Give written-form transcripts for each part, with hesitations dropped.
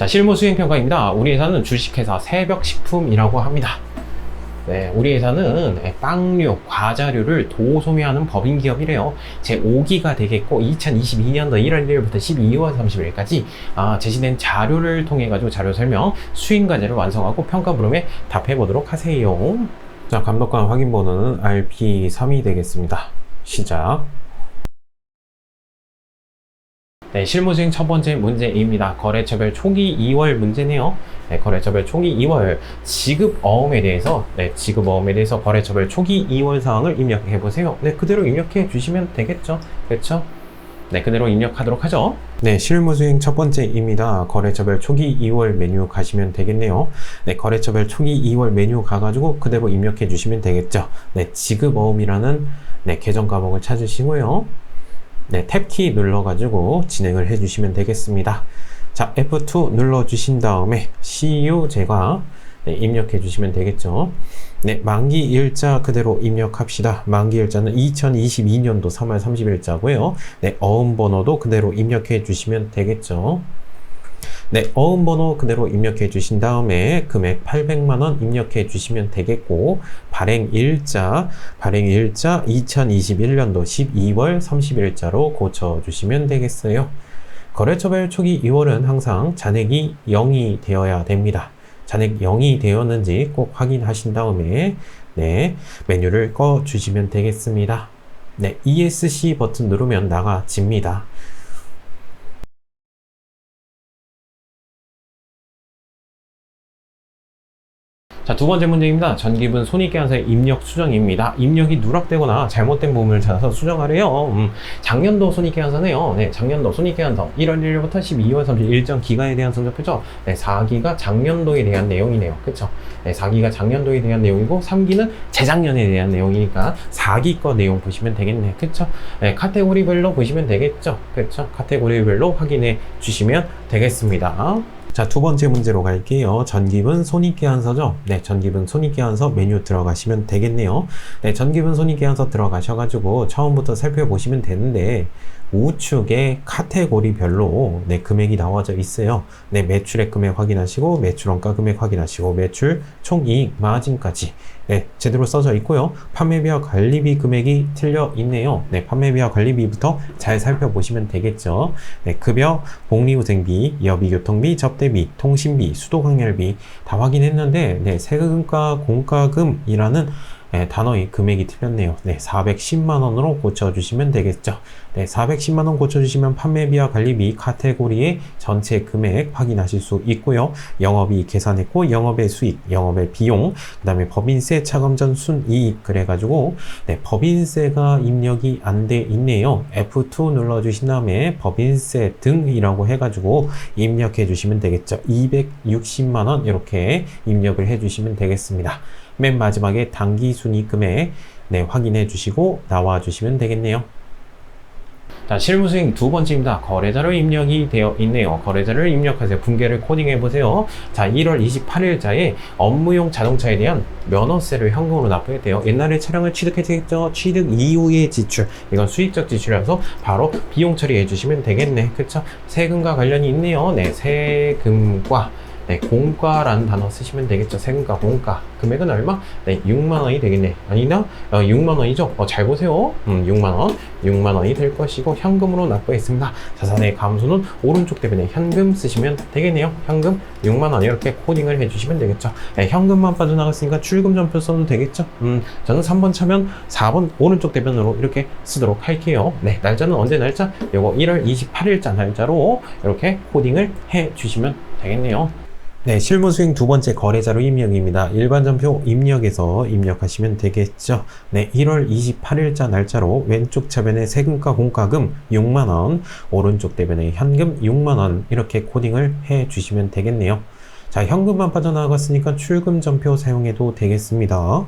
자, 실무 수행 평가입니다. 우리 회사는 주식회사 새벽식품이라고 합니다. 네, 우리 회사는 빵류, 과자류를 도소매하는 법인 기업이래요. 제 5기가 되겠고 2022년도 1월 1일부터 12월 30일까지 제시된 자료를 통해 가지고 자료 설명, 수행 과제를 완성하고 평가 물음에 답해 보도록 하세요. 자, 감독관 확인 번호는 RP3이 되겠습니다. 시작. 네, 실무수행 첫 번째 문제입니다. 거래처별 초기 2월 문제네요. 네, 거래처별 초기 2월 지급어음에 대해서 거래처별 초기 2월 사항을 입력해 보세요. 네, 그대로 입력해 주시면 되겠죠. 그렇죠? 네, 그대로 입력하도록 하죠. 네, 실무수행 첫 번째입니다. 거래처별 초기 2월 메뉴 가시면 되겠네요. 네, 거래처별 초기 2월 메뉴 가가지고 그대로 입력해 주시면 되겠죠. 네, 지급어음이라는 계정 과목을 찾으시고요. 네, 탭키 눌러가지고 진행을 해주시면 되겠습니다. 자, F2 눌러주신 다음에 CU 제과 입력해 주시면 되겠죠. 네, 만기 일자 그대로 입력합시다. 만기 일자는 2022년도 3월 30일자고요. 네, 어음 번호도 그대로 입력해 주시면 되겠죠. 네, 어음 번호 그대로 입력해 주신 다음에 금액 800만원 입력해 주시면 되겠고, 발행 일자 2021년도 12월 30일자로 고쳐 주시면 되겠어요. 거래처별 초기 2월은 항상 잔액이 0이 되어야 됩니다. 잔액 0이 되었는지 꼭 확인하신 다음에 메뉴를 꺼 주시면 되겠습니다. 네, ESC 버튼 누르면 나가집니다. 자, 두 번째 문제입니다. 전기분 손익계산서의 입력 수정입니다. 입력이 누락되거나 잘못된 부분을 찾아서 수정하래요. 작년도 손익계산서네요. 네, 작년도 손익계산서 1월 1일부터 12월 30일 일정 기간에 대한 성적표죠. 네, 4기가 작년도에 대한 내용이네요. 그쵸? 네, 4기가 작년도에 대한 내용이고 3기는 재작년에 대한 내용이니까 4기 거 내용 보시면 되겠네. 그쵸? 네, 카테고리별로 보시면 되겠죠. 그쵸? 카테고리별로 확인해 주시면 되겠습니다. 자, 두 번째 문제로 갈게요. 전기분 손익계산서죠. 네, 전기분 손익계산서 메뉴 들어가시면 되겠네요. 네, 전기분 손익계산서 들어가셔가지고 처음부터 살펴보시면 되는데, 우측에 카테고리별로 금액이 나와져 있어요. 네, 매출액 금액 확인하시고, 매출원가 금액 확인하시고, 매출 총이익 마진까지 제대로 써져 있고요. 판매비와 관리비 금액이 틀려 있네요. 네, 판매비와 관리비부터 잘 살펴보시면 되겠죠. 네, 급여, 복리후생비, 여비교통비, 접대비, 통신비, 수도광열비 다 확인했는데, 세금과 공과금이라는 단어의 금액이 틀렸네요. 네, 410만원으로 고쳐주시면 되겠죠. 네, 410만원 고쳐주시면 판매비와 관리비 카테고리의 전체 금액 확인하실 수 있고요. 영업이익 계산했고, 영업의 수익, 영업의 비용, 그 다음에 법인세 차감전 순이익 그래가지고 법인세가 입력이 안 돼 있네요. F2 눌러주신 다음에 법인세 등이라고 해가지고 입력해 주시면 되겠죠. 260만원 이렇게 입력을 해 주시면 되겠습니다. 맨 마지막에 당기순이익금액 확인해 주시고 나와 주시면 되겠네요. 자, 실무수행 두 번째입니다. 거래자료 입력이 되어 있네요. 거래자료를 입력하세요. 분계를 코딩해 보세요. 자, 1월 28일자에 업무용 자동차에 대한 면허세를 현금으로 납부해야 돼요. 옛날에 차량을 취득했죠. 취득 이후의 지출, 이건 수익적 지출이라서 바로 비용 처리해 주시면 되겠네. 그쵸? 세금과 관련이 있네요. 네, 세금과 공과라는 단어 쓰시면 되겠죠. 세금과 공과. 금액은 얼마? 6만원이 되겠네. 아니나? 6만원이죠. 잘 보세요. 6만원이 될 것이고, 현금으로 납부했습니다. 자산의 감소는 오른쪽 대변에 현금 쓰시면 되겠네요. 현금 6만원 이렇게 코딩을 해주시면 되겠죠. 현금만 빠져나갔으니까 출금전표 써도 되겠죠. 저는 3번 차면 4번 오른쪽 대변으로 이렇게 쓰도록 할게요. 네, 날짜는 언제 날짜? 요거 1월 28일자 날짜로 이렇게 코딩을 해주시면 되겠네요. 네, 실무수행 두 번째 거래자료 입력입니다. 일반전표 입력에서 입력하시면 되겠죠. 네, 1월 28일자 날짜로 왼쪽 차변에 세금과 공과금 6만원, 오른쪽 대변에 현금 6만원 이렇게 코딩을 해 주시면 되겠네요. 자, 현금만 빠져나갔으니까 출금전표 사용해도 되겠습니다.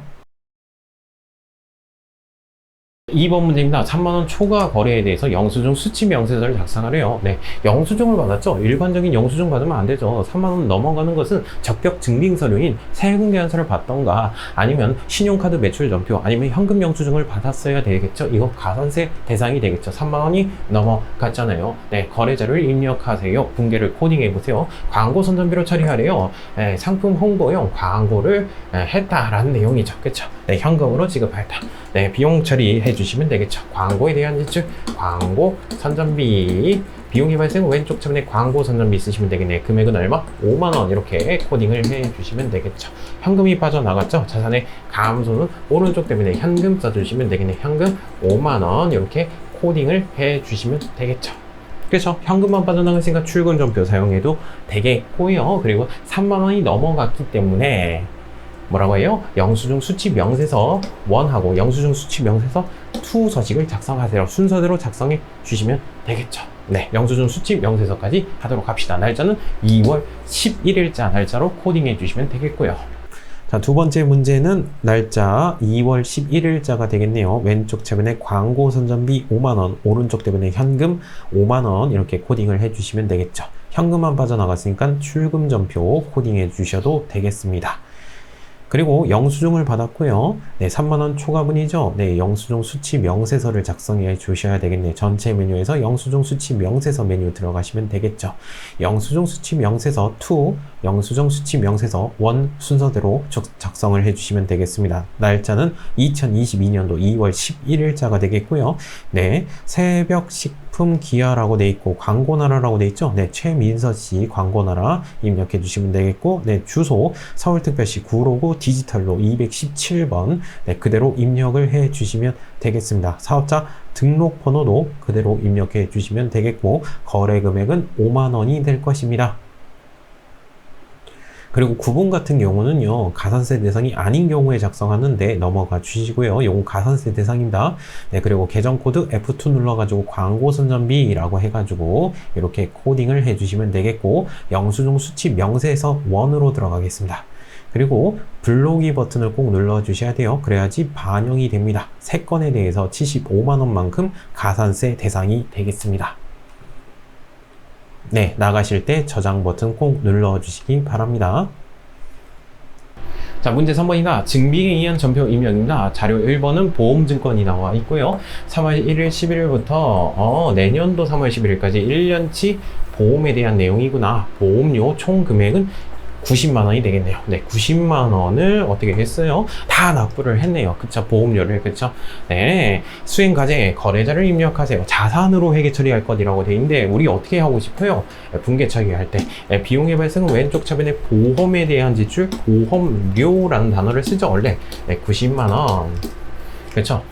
2번 문제입니다. 3만원 초과 거래에 대해서 영수증 수취 명세서를 작성하래요. 네, 영수증을 받았죠. 일반적인 영수증 받으면 안 되죠. 3만원 넘어가는 것은 적격 증빙 서류인 세금 계산서를 받던가 아니면 신용카드 매출 전표 아니면 현금 영수증을 받았어야 되겠죠. 이거 가산세 대상이 되겠죠. 3만원이 넘어갔잖아요. 네, 거래자를 입력하세요. 분계를 코딩해 보세요. 광고 선전비로 처리하래요. 네, 상품 홍보용 광고를 했다라는 내용이죠. 그쵸? 네, 현금으로 지급했다. 네, 비용 처리해 주시면 되겠죠. 광고에 대한 지출, 광고 선전비, 비용이 발생 왼쪽 차면에 광고 선전비 쓰시면 되겠네. 금액은 얼마? 5만원 이렇게 코딩을 해 주시면 되겠죠. 현금이 빠져나갔죠. 자산의 감소는 오른쪽 때문에 현금 써주시면 되겠네. 현금 5만원 이렇게 코딩을 해 주시면 되겠죠. 그래서 현금만 빠져나갔으니까 출금 전표 사용해도 되겠고요. 그리고 3만원이 넘어갔기 때문에 뭐라고 해요? 영수증 수취 명세서 1하고 영수증 수취 명세서 2 서식을 작성하세요. 순서대로 작성해 주시면 되겠죠. 네, 영수증 수취 명세서까지 하도록 합시다. 날짜는 2월 11일자 날짜로 코딩해 주시면 되겠고요. 자, 두 번째 문제는 날짜 2월 11일자가 되겠네요. 왼쪽 차변에 광고 선전비 5만원, 오른쪽 대변에 현금 5만원 이렇게 코딩을 해주시면 되겠죠. 현금만 빠져나갔으니까 출금 전표 코딩해 주셔도 되겠습니다. 그리고 영수증을 받았고요. 네, 3만원 초과분이죠. 네, 영수증 수취 명세서를 작성해 주셔야 되겠네요. 전체 메뉴에서 영수증 수취 명세서 메뉴 들어가시면 되겠죠. 영수증 수취 명세서 2, 영수증 수취 명세서 1 순서대로 작성을 해주시면 되겠습니다. 날짜는 2022년도 2월 11일자가 되겠고요. 네, 새벽 식품 기아라고 돼 있고 광고나라라고 돼 있죠. 네, 최민서 씨 광고나라 입력해 주시면 되겠고, 네, 주소 서울특별시 구로구 디지털로 217번 네, 그대로 입력을 해 주시면 되겠습니다. 사업자 등록번호도 그대로 입력해 주시면 되겠고, 거래 금액은 5만원이 될 것입니다. 그리고 구분 같은 경우는요, 가산세 대상이 아닌 경우에 작성하는데 넘어가 주시고요. 이건 가산세 대상입니다. 네, 그리고 계정 코드 F2 눌러가지고 광고 선전비라고 해가지고 이렇게 코딩을 해주시면 되겠고, 영수증 수취 명세서 1으로 들어가겠습니다. 그리고 블로기 버튼을 꼭 눌러주셔야 돼요. 그래야지 반영이 됩니다. 3건에 대해서 75만원만큼 가산세 대상이 되겠습니다. 네, 나가실 때 저장 버튼 꼭 눌러주시기 바랍니다. 자, 문제 3번이나 증빙에 의한 전표 입력입니다. 자료 1번은 보험증권이 나와 있고요. 3월 1일, 11일부터 내년도 3월 11일까지 1년치 보험에 대한 내용이구나. 보험료 총 금액은 90만원이 되겠네요. 네, 90만원을 어떻게 했어요? 다 납부를 했네요. 그쵸? 보험료를, 그쵸? 네. 수행과제 거래자를 입력하세요. 자산으로 회계 처리할 것이라고 돼 있는데, 우리 어떻게 하고 싶어요? 분계 처리할 때. 비용의 발생은 왼쪽 차변에 보험에 대한 지출, 보험료라는 단어를 쓰죠, 원래. 네, 90만원. 그렇죠?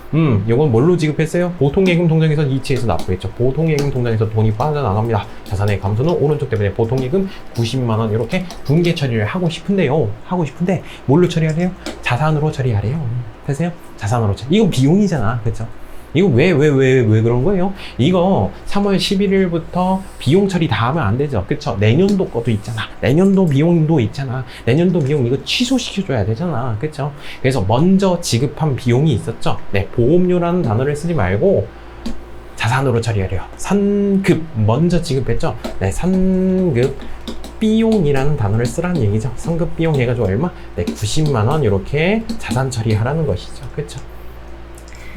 요건 뭘로 지급했어요? 보통예금 통장에서 이체해서 납부했죠. 보통예금 통장에서 돈이 빠져나갑니다. 자산의 감소는 오른쪽 때문에 보통예금 90만원 이렇게 분계 처리를 하고 싶은데요. 하고 싶은데 뭘로 처리하래요? 자산으로 처리하래요. 되세요? 자산으로 처리. 이건 비용이잖아. 그렇죠? 이거 왜 그런 거예요? 이거 3월 11일부터 비용 처리 다 하면 안 되죠. 그쵸? 내년도 것도 있잖아. 내년도 비용도 있잖아. 내년도 비용 이거 취소시켜줘야 되잖아. 그쵸? 그래서 먼저 지급한 비용이 있었죠. 네, 보험료라는 단어를 쓰지 말고 자산으로 처리하래요. 선급, 먼저 지급했죠. 네, 선급 비용이라는 단어를 쓰라는 얘기죠. 선급 비용 해가지고 얼마? 네, 90만원 이렇게 자산 처리하라는 것이죠. 그쵸?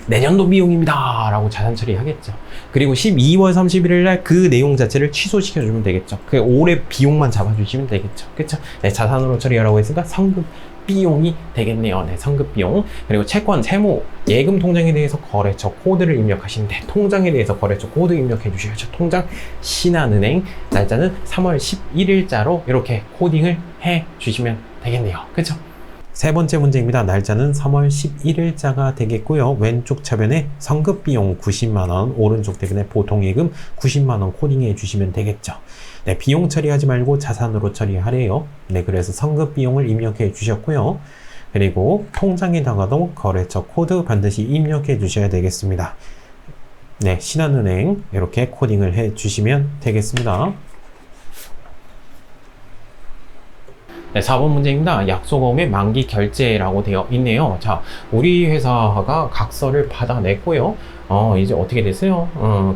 내년도 비용입니다 라고 자산 처리하겠죠. 그리고 12월 31일 날 그 내용 자체를 취소시켜 주면 되겠죠. 그 올해 비용만 잡아주시면 되겠죠. 그쵸? 네, 자산으로 처리하라고 했으니까 성급 비용이 되겠네요. 네, 성급 비용. 그리고 채권, 세무, 예금 통장에 대해서 거래처 코드를 입력하시는데, 통장에 대해서 거래처 코드 입력해 주셔야죠. 통장, 신한은행, 날짜는 3월 11일자로 이렇게 코딩을 해 주시면 되겠네요. 그쵸? 세 번째 문제입니다. 날짜는 3월 11일자가 되겠고요. 왼쪽 차변에 성급비용 90만원, 오른쪽 대변에 보통예금 90만원 코딩해 주시면 되겠죠. 네, 비용 처리하지 말고 자산으로 처리하래요. 네, 그래서 성급비용을 입력해 주셨고요. 그리고 통장에다가도 거래처 코드 반드시 입력해 주셔야 되겠습니다. 네, 신한은행 이렇게 코딩을 해 주시면 되겠습니다. 네, 4번 문제입니다. 약속어음의 만기 결제라고 되어 있네요. 자, 우리 회사가 각서를 받아냈고요. 이제 어떻게 됐어요?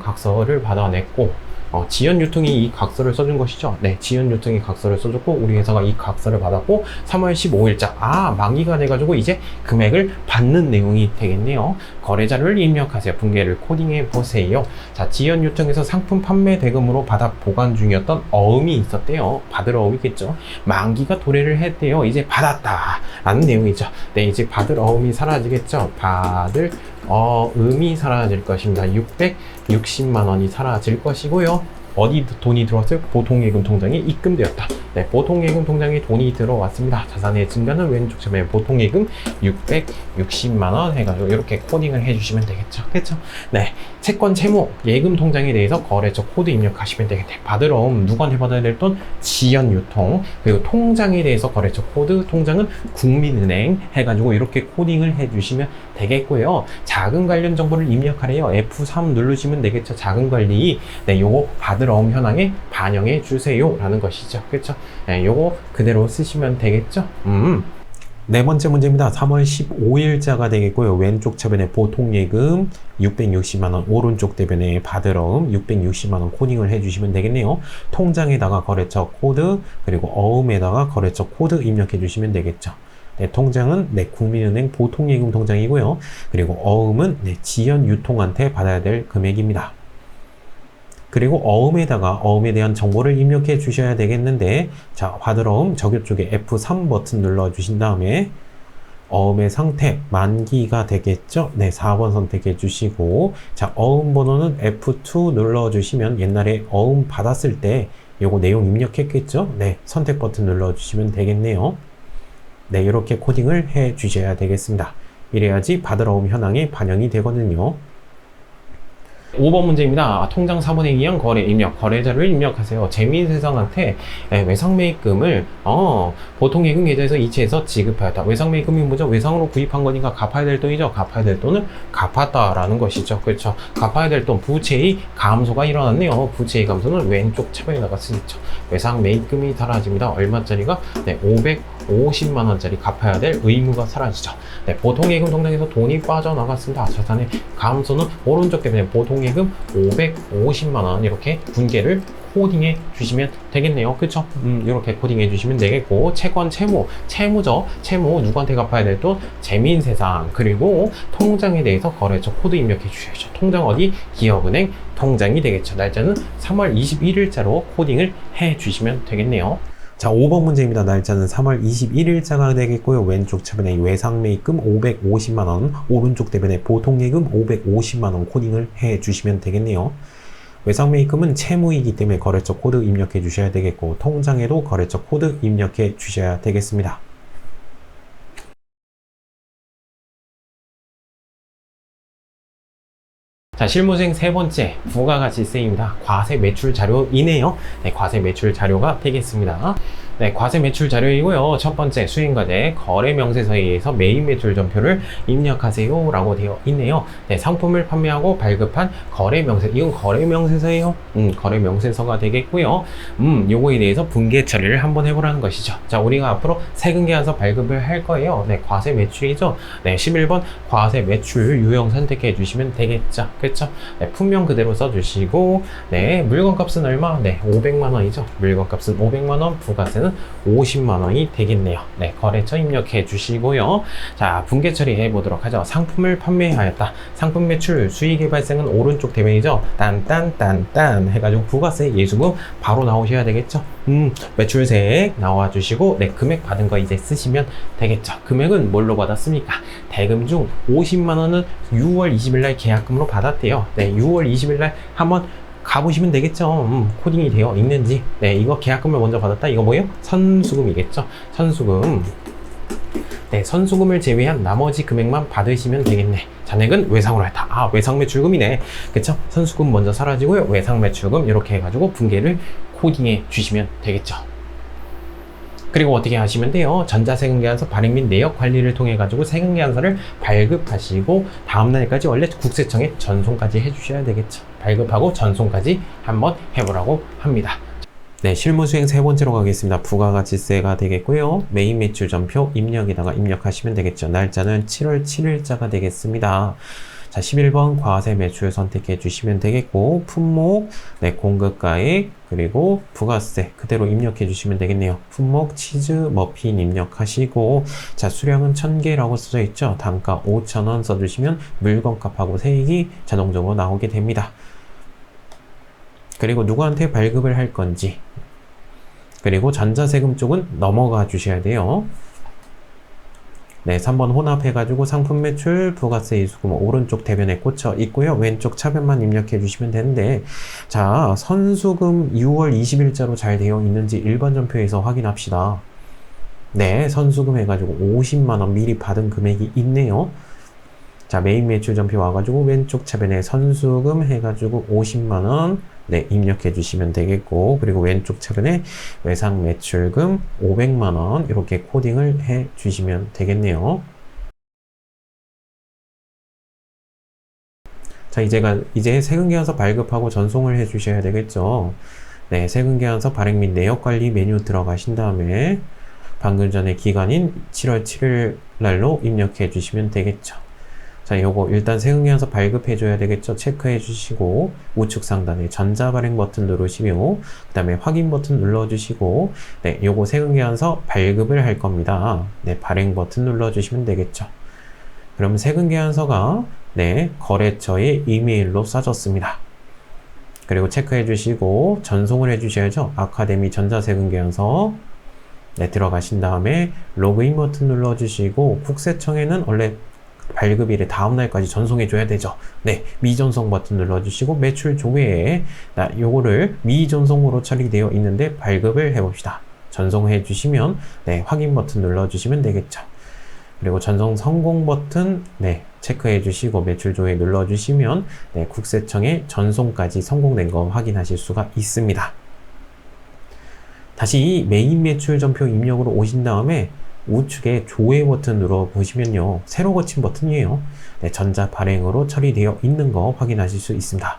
각서를 받아냈고, 지연 유통이 이 각서를 써준 것이죠. 네, 지연 유통이 각서를 써줬고, 우리 회사가 이 각서를 받았고, 3월 15일자, 만기가 돼가지고 이제 금액을 받는 내용이 되겠네요. 거래자료를 입력하세요. 분계를 코딩해 보세요. 자, 지연 유통에서 상품 판매 대금으로 받아 보관 중이었던 어음이 있었대요. 받을 어음이겠죠. 만기가 도래를 했대요. 이제 받았다. 라는 내용이죠. 네, 이제 받을 어음이 사라지겠죠. 받을 어음이 사라질 것입니다. 660만 원이 사라질 것이고요. 어디 돈이 들어왔어요? 보통예금 통장에 입금되었다. 네, 보통예금 통장에 돈이 들어왔습니다. 자산의 증가는 왼쪽 처음에 보통예금 660만 원 해가지고 이렇게 코딩을 해주시면 되겠죠. 그렇죠? 네, 채권 채무 예금 통장에 대해서 거래처 코드 입력하시면 되겠네. 받을 어음 누구한테 받아야 될 돈? 지연 유통. 그리고 통장에 대해서 거래처 코드 통장은 국민은행 해가지고 이렇게 코딩을 해주시면 되겠고요. 자금 관련 정보를 입력하래요. F3 누르시면 되겠죠. 자금 관리. 네, 요거 받을 어음 현황에 반영해 주세요 라는 것이죠. 그렇죠? 네, 요거 그대로 쓰시면 되겠죠. 네 번째 문제입니다. 3월 15일자가 되겠고요. 왼쪽 차변에 보통예금 660만 원, 오른쪽 대변에 받을 어음 660만 원 코딩을 해주시면 되겠네요. 통장에다가 거래처 코드, 그리고 어음에다가 거래처 코드 입력해 주시면 되겠죠. 네, 통장은 국민은행 보통예금 통장이고요. 그리고 어음은 지연 유통한테 받아야 될 금액입니다. 그리고 어음에다가 어음에 대한 정보를 입력해 주셔야 되겠는데, 자, 받을 어음 저기 쪽에 F3 버튼 눌러 주신 다음에 어음의 상태 만기가 되겠죠. 네, 4번 선택해 주시고, 자, 어음 번호는 F2 눌러 주시면 옛날에 어음 받았을 때 요거 내용 입력했겠죠. 네, 선택 버튼 눌러 주시면 되겠네요. 네, 이렇게 코딩을 해 주셔야 되겠습니다. 이래야지 받을 어음 현황에 반영이 되거든요. 5번 문제입니다. 통장 4번에 의한 거래 입력, 거래자료를 입력하세요. 재미세상한테 외상매입금을 보통예금 계좌에서 이체해서 지급하였다. 외상매입금이 뭐죠? 외상으로 구입한 거니까 갚아야 될 돈이죠. 갚아야 될 돈을 갚았다라는 것이죠. 그렇죠? 갚아야 될 돈, 부채의 감소가 일어났네요. 부채의 감소는 왼쪽 차변에다가 쓰겠죠. 외상매입금이 사라집니다. 얼마짜리가? 네, 550만 원짜리 갚아야 될 의무가 사라지죠. 네, 보통예금 통장에서 돈이 빠져나갔습니다. 자산의 감소는 오른쪽 때문에 보통예금 550만 원 이렇게 분계를 코딩해 주시면 되겠네요. 그쵸? 이렇게 코딩해 주시면 되겠고, 채권 채무죠. 채무 누구한테 갚아야 될 돈? 재미인세상. 그리고 통장에 대해서 거래처 코드 입력해 주셔야죠. 통장 어디? 기업은행 통장이 되겠죠. 날짜는 3월 21일자로 코딩을 해 주시면 되겠네요. 자, 5번 문제입니다. 날짜는 3월 21일자가 되겠고요. 왼쪽 차변에 외상매입금 550만원, 오른쪽 대변에 보통예금 550만원 코딩을 해 주시면 되겠네요. 외상매입금은 채무이기 때문에 거래처 코드 입력해 주셔야 되겠고, 통장에도 거래처 코드 입력해 주셔야 되겠습니다. 자, 실무생 세 번째, 부가가치세입니다. 과세 매출 자료이네요. 네, 과세 매출 자료가 되겠습니다. 네, 과세 매출 자료이고요. 첫 번째, 수행과제 거래 명세서에 의해서 매입 매출 전표를 입력하세요 라고 되어 있네요. 네, 상품을 판매하고 발급한 거래 명세, 이건 거래 명세서예요. 거래 명세서가 되겠고요. 요거에 대해서 분계 처리를 한번 해보라는 것이죠. 자, 우리가 앞으로 세금계산서 발급을 할 거예요. 네, 과세 매출이죠. 네, 11번 과세 매출 유형 선택해 주시면 되겠죠. 그렇죠? 네, 품명 그대로 써주시고, 네, 물건값은 얼마? 네, 500만 원이죠. 물건값은 500만 원, 부가세는 50만 원이 되겠네요. 네, 거래처 입력해 주시고요. 자, 분계 처리해 보도록 하죠. 상품을 판매하였다. 상품 매출 수익의 발생은 오른쪽 대변이죠. 딴딴딴딴 해가지고 부가세 예수금 바로 나오셔야 되겠죠. 매출세 나와 주시고, 네, 금액 받은 거 이제 쓰시면 되겠죠. 금액은 뭘로 받았습니까? 대금 중 50만 원은 6월 20일 날 계약금으로 받았대요. 네, 6월 20일 날 한번 가보시면 되겠죠. 코딩이 되어 있는지. 네, 이거 계약금을 먼저 받았다. 이거 뭐예요? 선수금이겠죠. 선수금. 네, 선수금을 제외한 나머지 금액만 받으시면 되겠네. 잔액은 외상으로 했다. 아, 외상매출금이네. 그쵸? 선수금 먼저 사라지고요. 외상매출금 이렇게 해가지고 분계를 코딩해 주시면 되겠죠. 그리고 어떻게 하시면 돼요? 전자세금계산서 발행 및 내역 관리를 통해 가지고 세금계산서를 발급하시고 다음날까지 원래 국세청에 전송까지 해주셔야 되겠죠. 발급하고 전송까지 한번 해보라고 합니다. 네, 실무 수행 세 번째로 가겠습니다. 부가가치세가 되겠고요. 메인 매출 전표 입력에다가 입력하시면 되겠죠. 날짜는 7월 7일자가 되겠습니다. 자, 11번 과세 매출 선택해 주시면 되겠고, 품목, 네, 공급가액, 그리고 부가세 그대로 입력해 주시면 되겠네요. 품목 치즈 머핀 입력하시고, 자, 수량은 1000개라고 써져 있죠. 단가 5,000원 써주시면 물건값하고 세액이 자동적으로 나오게 됩니다. 그리고 누구한테 발급을 할 건지, 그리고 전자세금 쪽은 넘어가 주셔야 돼요. 네, 3번 혼합해가지고 상품 매출, 부가세 이수금 오른쪽 대변에 꽂혀 있고요. 왼쪽 차변만 입력해 주시면 되는데, 자, 선수금 6월 20일자로 잘 되어 있는지 일반 전표에서 확인합시다. 네, 선수금 해가지고 50만원 미리 받은 금액이 있네요. 자, 메인 매출 전표 와가지고 왼쪽 차변에 선수금 해가지고 50만원 네, 입력해 주시면 되겠고, 그리고 왼쪽 차변에 외상 매출금 500만원 이렇게 코딩을 해 주시면 되겠네요. 자, 이제 세금계산서 발급하고 전송을 해 주셔야 되겠죠. 네, 세금계산서 발행 및 내역관리 메뉴 들어가신 다음에 방금 전에 기간인 7월 7일 날로 입력해 주시면 되겠죠. 자, 요거 일단 세금계산서 발급해 줘야 되겠죠. 체크해 주시고 우측 상단에 전자발행 버튼 누르시며 그 다음에 확인 버튼 눌러 주시고, 네, 요거 세금계산서 발급을 할 겁니다. 네, 발행 버튼 눌러 주시면 되겠죠. 그럼 세금계산서가 네, 거래처의 이메일로 싸졌습니다. 그리고 체크해 주시고 전송을 해 주셔야죠. 아카데미 전자세금계산서 네, 들어가신 다음에 로그인 버튼 눌러 주시고, 국세청에는 원래 발급일의 다음날까지 전송해줘야 되죠. 네, 미전송 버튼 눌러주시고 매출 조회에 요거를 미전송으로 처리되어 있는데 발급을 해봅시다. 전송해 주시면 네, 확인 버튼 눌러주시면 되겠죠. 그리고 전송 성공 버튼 네, 체크해 주시고 매출 조회 눌러주시면 네, 국세청에 전송까지 성공된 거 확인하실 수가 있습니다. 다시 메인 매출 전표 입력으로 오신 다음에 우측에 조회 버튼 눌러보시면요, 새로 거친 버튼이에요. 네, 전자 발행으로 처리되어 있는 거 확인하실 수 있습니다.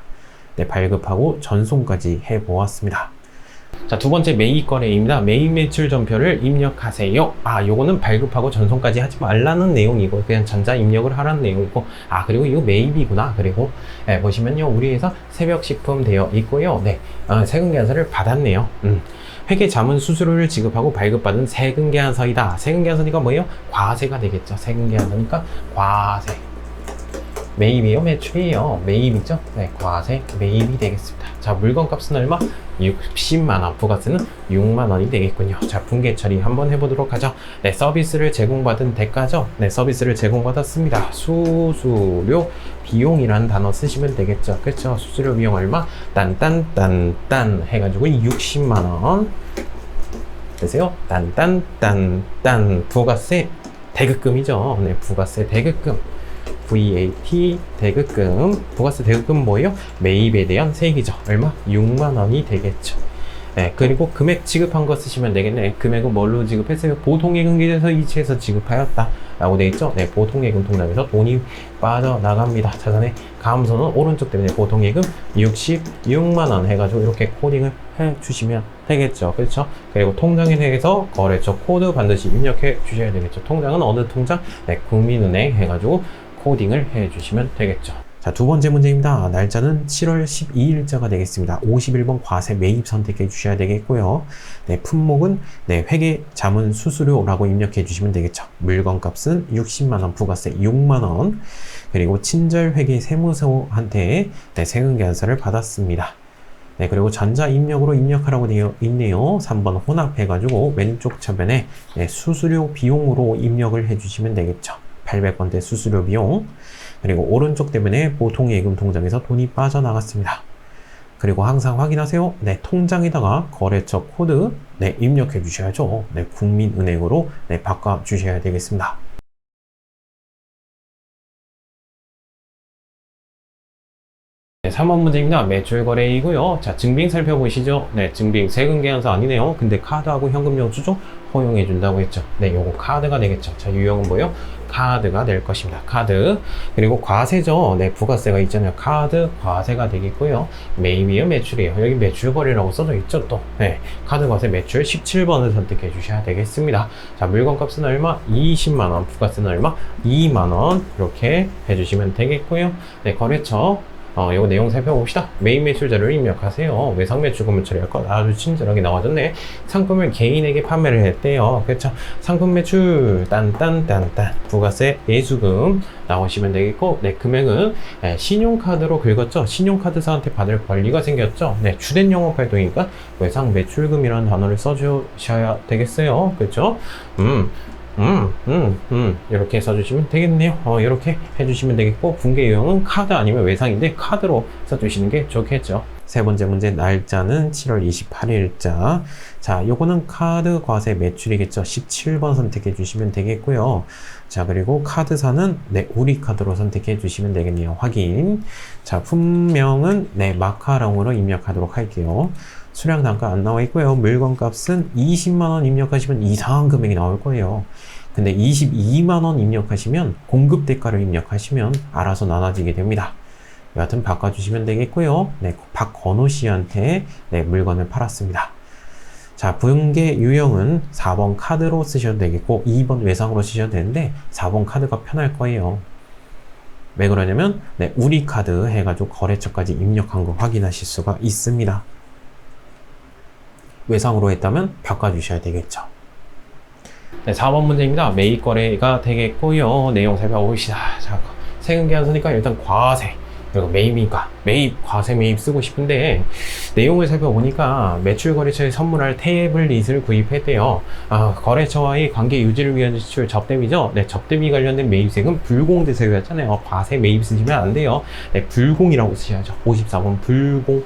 네, 발급하고 전송까지 해보았습니다. 자, 두 번째 메인 거래입니다. 메인 매출 전표를 입력하세요. 아, 요거는 발급하고 전송까지 하지 말라는 내용이고, 그냥 전자 입력을 하라는 내용이고, 아, 그리고 이거 매입이구나. 그리고 네, 보시면요, 우리 회사 새벽 식품 되어 있고요. 네, 세금계산서를 받았네요. 회계 자문 수수료를 지급하고 발급받은 세금계산서이다. 세금계산서니까 뭐예요? 과세가 되겠죠. 세금계산서니까 과세. 매입이에요? 매출이에요? 매입이죠? 네, 과세, 매입이 되겠습니다. 자, 물건값은 얼마? 60만원, 부가세는 6만원이 되겠군요. 자, 분계 처리 한번 해보도록 하죠. 네, 서비스를 제공받은 대가죠. 네, 서비스를 제공받았습니다. 수수료 비용이라는 단어 쓰시면 되겠죠. 그렇죠? 수수료 비용 얼마? 딴딴딴딴 해가지고 60만원 되세요. 딴딴딴딴 부가세 대급금이죠. 네, 부가세 대급금. VAT 대급금, 부가세 대급금 뭐예요? 매입에 대한 세액이죠. 얼마? 6만원이 되겠죠. 네, 그리고 금액 지급한 거 쓰시면 되겠네. 금액은 뭘로 지급했어요? 보통예금 기재서 이체해서 지급하였다 라고 되어 있죠. 네, 보통예금 통장에서 돈이 빠져나갑니다. 자산의 감소는 오른쪽 때문에 보통예금 66만원 해가지고 이렇게 코딩을 해주시면 되겠죠. 그렇죠? 그리고 통장에 대해서 거래처 코드 반드시 입력해 주셔야 되겠죠. 통장은 어느 통장? 네, 국민은행 해가지고 코딩을 해주시면 되겠죠. 자, 두 번째 문제입니다. 날짜는 7월 12일자가 되겠습니다. 51번 과세 매입 선택해 주셔야 되겠고요. 네, 품목은 네, 회계 자문 수수료라고 입력해 주시면 되겠죠. 물건값은 60만원, 부가세 6만원, 그리고 친절 회계 세무서한테 네, 세금계산서를 받았습니다. 네, 그리고 전자 입력으로 입력하라고 되어 있네요. 3번 혼합해가지고 왼쪽 차변에 네, 수수료 비용으로 입력을 해주시면 되겠죠. 800원대 수수료 비용. 그리고 오른쪽 때문에 보통예금 통장에서 돈이 빠져나갔습니다. 그리고 항상 확인하세요. 네, 통장에다가 거래처 코드 네, 입력해 주셔야죠. 네, 국민은행으로 네, 바꿔 주셔야 되겠습니다. 네, 3번 문제입니다. 매출 거래이고요. 자, 증빙 살펴보시죠. 네, 증빙 세금계산서 아니네요. 근데 카드하고 현금용 추종 허용해 준다고 했죠. 네, 요거 카드가 되겠죠. 자, 유형은 뭐예요? 카드가 될 것입니다. 카드. 그리고 과세죠. 네, 부가세가 있잖아요. 카드 과세가 되겠고요. maybe요, 매출이에요. 여기 매출거래라고 써져 있죠, 또. 네, 카드 과세 매출 17번을 선택해 주셔야 되겠습니다. 자, 물건값은 얼마? 20만원. 부가세는 얼마? 2만원. 이렇게 해주시면 되겠고요. 네, 거래처. 요거 내용 살펴봅시다. 메인 매출자를 입력하세요. 외상 매출금을 처리할 것 아주 친절하게 나와줬네. 상품을 개인에게 판매를 했대요. 그렇죠? 상품 매출 딴딴딴딴 부가세 예수금 나오시면 되겠고, 네, 금액은 신용카드로 긁었죠. 신용카드사한테 받을 권리가 생겼죠. 네, 주된 영업활동이니까 외상 매출금이라는 단어를 써주셔야 되겠어요. 그렇죠? 이렇게 써주시면 되겠네요. 이렇게 해주시면 되겠고, 분계 유형은 카드 아니면 외상인데 카드로 써주시는 게 좋겠죠. 세 번째 문제, 날짜는 7월 28일자. 자, 요거는 카드 과세 매출이겠죠. 17번 선택해 주시면 되겠고요. 자, 그리고 카드사는 네, 우리 카드로 선택해 주시면 되겠네요. 확인. 자, 품명은 네, 마카롱으로 입력하도록 할게요. 수량 단가 안 나와 있고요. 물건값은 20만원 입력하시면 이상한 금액이 나올 거예요. 근데 22만원 입력하시면 공급 대가를 입력하시면 알아서 나눠지게 됩니다. 여하튼 바꿔주시면 되겠고요. 네, 박건호 씨한테 네, 물건을 팔았습니다. 자, 분계 유형은 4번 카드로 쓰셔도 되겠고 2번 외상으로 쓰셔도 되는데 4번 카드가 편할 거예요. 왜 그러냐면 네, 우리 카드 해가지고 거래처까지 입력한 거 확인하실 수가 있습니다. 외상으로 했다면 바꿔주셔야 되겠죠. 네, 4번 문제입니다. 매입 거래가 되겠고요. 내용 살펴봅시다. 자, 세금 계산서니까 일단 과세, 그리고 매입이니까 매입, 과세 매입 쓰고 싶은데 내용을 살펴보니까 매출 거래처에 선물할 태블릿을 구입했대요. 거래처와의 관계 유지를 위한 지출 접대비죠. 네, 접대비 관련된 매입세금 불공대세였잖아요. 과세 매입 쓰시면 안 돼요. 네, 불공이라고 쓰셔야죠. 54번 불공.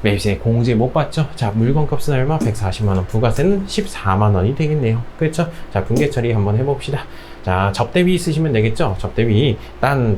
매입세 공제 못 받죠? 자, 물건값은 얼마? 140만원. 부가세는 14만원이 되겠네요. 그렇죠? 자, 분계 처리 한번 해봅시다. 자, 접대비 쓰시면 되겠죠? 접대비 딴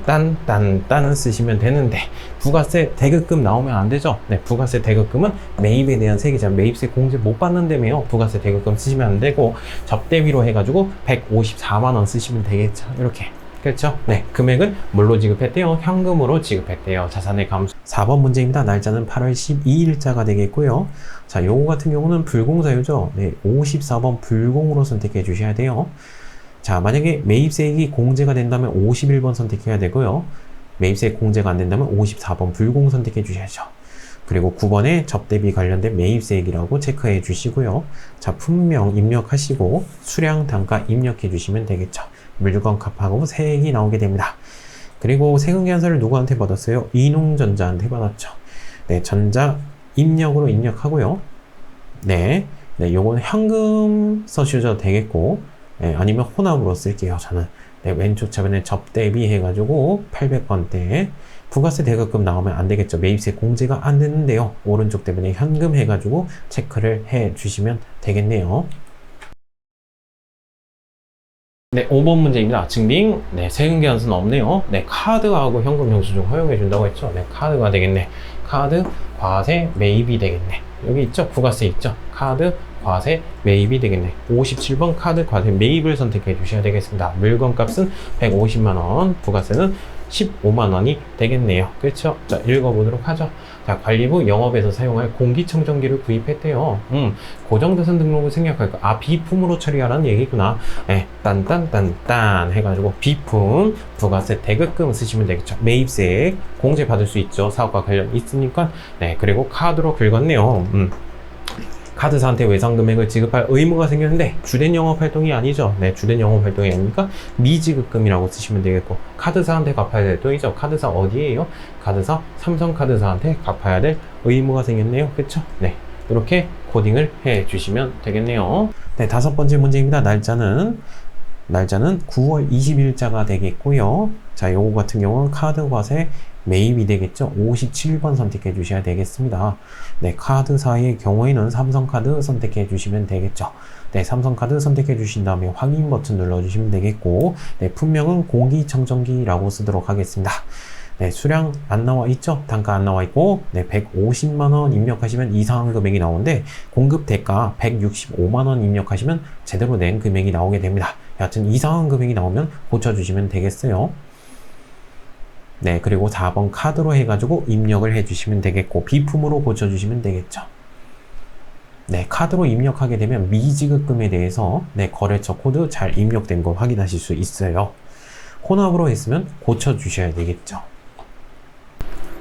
쓰시면 되는데 부가세 대급금 나오면 안 되죠? 네, 부가세 대급금은 매입에 대한 세계자 매입세 공제 못 받는다며요. 부가세 대급금 쓰시면 안 되고 접대비로 해가지고 154만원 쓰시면 되겠죠? 이렇게. 그렇죠? 네, 금액은 뭘로 지급했대요? 현금으로 지급했대요. 자산의 감소. 4번 문제입니다. 날짜는 8월 12일자가 되겠고요. 자, 요거 같은 경우는 불공사유죠. 네, 54번 불공으로 선택해 주셔야 돼요. 자, 만약에 매입세액이 공제가 된다면 51번 선택해야 되고요. 매입세액 공제가 안 된다면 54번 불공 선택해 주셔야죠. 그리고 9번에 접대비 관련된 매입세액이라고 체크해 주시고요. 자, 품명 입력하시고 수량 단가 입력해 주시면 되겠죠. 물건 값하고 세액이 나오게 됩니다. 그리고 세금 계산서를 누구한테 받았어요? 이농전자한테 받았죠. 네, 전자 입력으로 입력하고요. 네, 요거는 현금 써주셔도 되겠고, 네, 아니면 혼합으로 쓸게요. 저는 네, 왼쪽 차변에 접대비 해가지고 800번대 부가세 대급금 나오면 안 되겠죠. 매입세 공제가 안 되는데요. 오른쪽 대변에 현금 해가지고 체크를 해 주시면 되겠네요. 네, 5번 문제입니다. 증빙. 네, 세금 계산서는 없네요. 네, 카드하고 현금 영수증 허용해 준다고 했죠. 네, 카드가 되겠네. 카드, 과세, 매입이 되겠네. 여기 있죠? 부가세 있죠? 카드, 과세, 매입이 되겠네. 57번 카드, 과세, 매입을 선택해 주셔야 되겠습니다. 물건값은 150만원, 부가세는 15만원이 되겠네요. 그렇죠? 자, 읽어보도록 하죠. 자, 관리부 영업에서 사용할 공기청정기를 구입했대요. 고정자산 등록을 생략할 거. 비품으로 처리하라는 얘기구나. 네, 딴 해가지고 비품, 부가세, 대급금 쓰시면 되겠죠. 매입세 공제 받을 수 있죠. 사업과 관련 있으니까. 네, 그리고 카드로 긁었네요. 카드사한테 외상 금액을 지급할 의무가 생겼는데 주된 영업 활동이 아니죠. 네, 주된 영업 활동이 아니니까 미지급금이라고 쓰시면 되겠고, 카드사한테 갚아야 될 돈이죠. 카드사 어디에요? 카드사 삼성카드사한테 갚아야 될 의무가 생겼네요. 그쵸? 네, 이렇게 코딩을 해 주시면 되겠네요. 네, 5번째 문제입니다. 날짜는 9월 20일자가 되겠고요. 자, 요거 같은 경우는 카드 과세 매입이 되겠죠. 57번 선택해 주셔야 되겠습니다. 네, 카드사의 경우에는 삼성카드 선택해 주시면 되겠죠. 네, 삼성카드 선택해 주신 다음에 확인 버튼 눌러 주시면 되겠고, 네, 품명은 공기청정기라고 쓰도록 하겠습니다. 네, 수량 안 나와 있죠? 단가 안 나와 있고, 네, 150만원 입력하시면 이상한 금액이 나오는데, 공급 대가 165만원 입력하시면 제대로 낸 금액이 나오게 됩니다. 여하튼 이상한 금액이 나오면 고쳐주시면 되겠어요. 네, 그리고 4번 카드로 해가지고 입력을 해주시면 되겠고, 비품으로 고쳐주시면 되겠죠. 네, 카드로 입력하게 되면 미지급금에 대해서 네, 거래처 코드 잘 입력된 거 확인하실 수 있어요. 혼합으로 했으면 고쳐주셔야 되겠죠.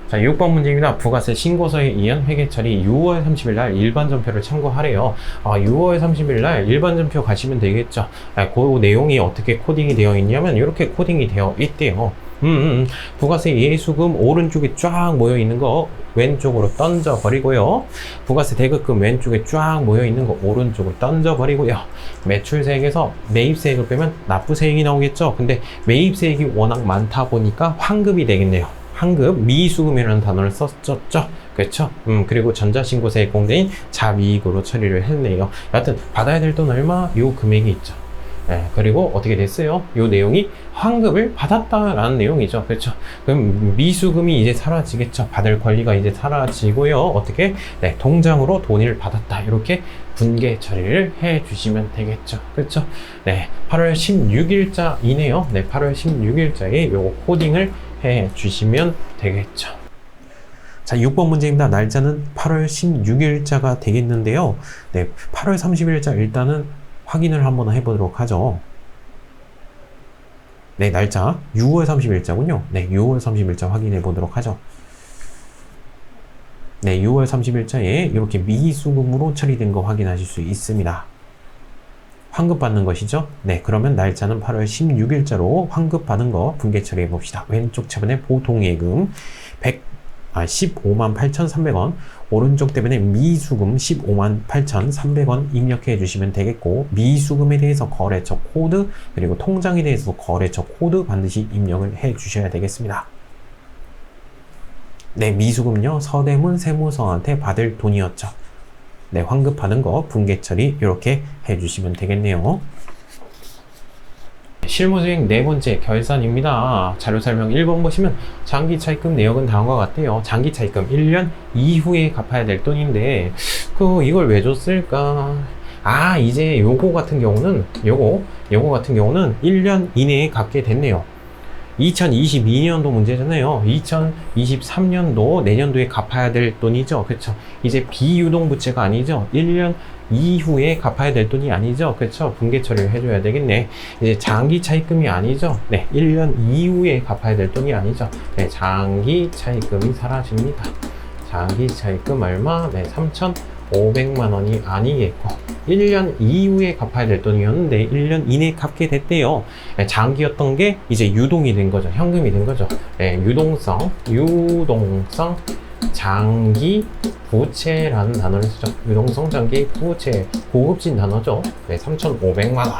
자, 6번 문제입니다. 부가세 신고서에 의한 회계 처리 6월 30일 날 일반 전표를 참고하래요. 6월 30일 날 일반 전표 가시면 되겠죠. 그 내용이 어떻게 코딩이 되어 있냐면 이렇게 코딩이 되어 있대요. 부가세 예수금 오른쪽에 쫙 모여 있는 거 왼쪽으로 던져 버리고요. 부가세 대급금 왼쪽에 쫙 모여 있는 거 오른쪽으로 던져 버리고요. 매출세액에서 매입세액을 빼면 납부세액이 나오겠죠. 근데 매입세액이 워낙 많다 보니까 환급이 되겠네요. 환급, 미수금이라는 단어를 썼죠. 그렇죠? 그리고 전자신고세액 공제인 자미익으로 처리를 했네요. 여하튼 받아야 될 돈 얼마? 요 금액이 있죠. 네, 그리고 어떻게 됐어요? 요 내용이 환급을 받았다라는 내용이죠. 그렇죠? 그럼 미수금이 이제 사라지겠죠. 받을 권리가 이제 사라지고요. 어떻게? 네, 통장으로 돈을 받았다. 이렇게 분계 처리를 해 주시면 되겠죠. 그렇죠? 네, 8월 16일자이네요. 네, 8월 16일자에 요거 코딩을 해 주시면 되겠죠. 자, 6번 문제입니다. 날짜는 8월 16일자가 되겠는데요. 네, 8월 30일자 일단은 확인을 한번 해보도록 하죠. 네, 날짜 6월 30일자군요. 네, 6월 30일자 확인해 보도록 하죠. 네, 6월 30일자에 이렇게 미수금으로 처리된 거 확인하실 수 있습니다. 환급받는 것이죠. 네, 그러면 날짜는 8월 16일자로 환급받은 거 분계 처리해 봅시다. 왼쪽 차변에 보통예금 158,300원, 오른쪽 대변에 미수금 158,300원 입력해 주시면 되겠고, 미수금에 대해서 거래처 코드, 그리고 통장에 대해서 거래처 코드 반드시 입력을 해 주셔야 되겠습니다. 네, 미수금요, 서대문 세무서한테 받을 돈이었죠. 네, 환급받은 거 분계 처리 이렇게 해 주시면 되겠네요. 실무수행 네 번째 결산입니다. 자료설명 1번 보시면 장기차입금 내역은 다음과 같아요. 장기차입금 1년 이후에 갚아야 될 돈인데 이걸 왜 줬을까? 이제 요거 같은 경우는 요거 같은 경우는 1년 이내에 갚게 됐네요. 2022년도 문제잖아요. 2023년도 내년도에 갚아야 될 돈이죠. 그렇죠? 이제 비유동부채가 아니죠. 1년 이후에 갚아야 될 돈이 아니죠. 그렇죠? 분계 처리를 해줘야 되겠네. 이제 장기 차입금이 아니죠. 네, 1년 이후에 갚아야 될 돈이 아니죠. 네, 장기 차입금이 사라집니다. 장기 차입금 얼마? 네, 3,500만 원이 아니겠고 1년 이후에 갚아야 될 돈이었는데 1년 이내에 갚게 됐대요. 네, 장기였던 게 이제 유동이 된 거죠. 현금이 된 거죠. 네, 유동성 장기 부채라는 단어를 쓰죠. 유동성 장기 부채 고급진 단어죠. 네, 3,500만 원.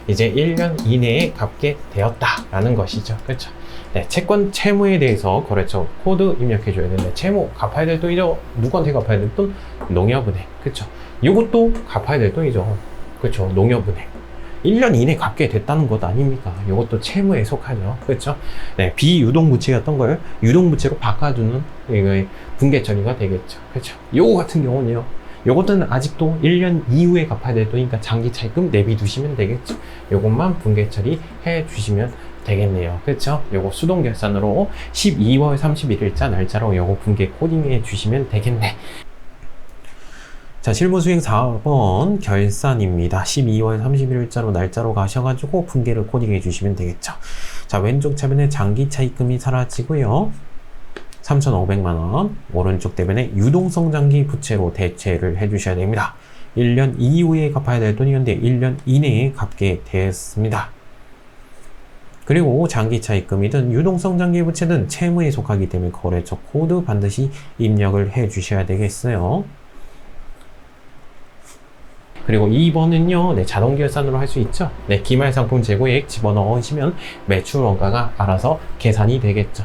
이제 1년 이내에 갚게 되었다라는 것이죠. 그렇죠? 네, 채권 채무에 대해서 거래처 코드 입력해 줘야 되는데 채무 갚아야 될 돈이죠. 누구한테 갚아야 될 돈? 농협은행. 그렇죠? 이것도 갚아야 될 돈이죠. 그렇죠? 농협은행. 1년 이내 갚게 됐다는 것 아닙니까? 이것도 채무에 속하죠. 그렇죠? 네, 비유동부채였던 걸 유동부채로 바꿔주는 이거의 분계 처리가 되겠죠. 그렇죠? 요거 같은 경우는요. 요것들은 아직도 1년 이후에 갚아야 될 돈이니까 장기 차입금 내비두시면 되겠죠. 요것만 분계 처리해 주시면 되겠네요. 그렇죠? 요거 수동 결산으로 12월 31일자 날짜로 요거 분계 코딩해 주시면 되겠네. 자, 실무수행 4번 결산입니다. 12월 31일자로 날짜로 가셔가지고 분계를 코딩해 주시면 되겠죠. 자, 왼쪽 차변에 장기 차입금이 사라지고요. 3,500만 원, 오른쪽 대변에 유동성 장기 부채로 대체를 해 주셔야 됩니다. 1년 이후에 갚아야 될 돈이었는데 1년 이내에 갚게 되었습니다. 그리고 장기 차입금이든 유동성 장기 부채든 채무에 속하기 때문에 거래처 코드 반드시 입력을 해 주셔야 되겠어요. 그리고 2번은요, 네, 자동 결산으로 할 수 있죠. 네, 기말 상품 재고액 집어넣으시면 매출 원가가 알아서 계산이 되겠죠.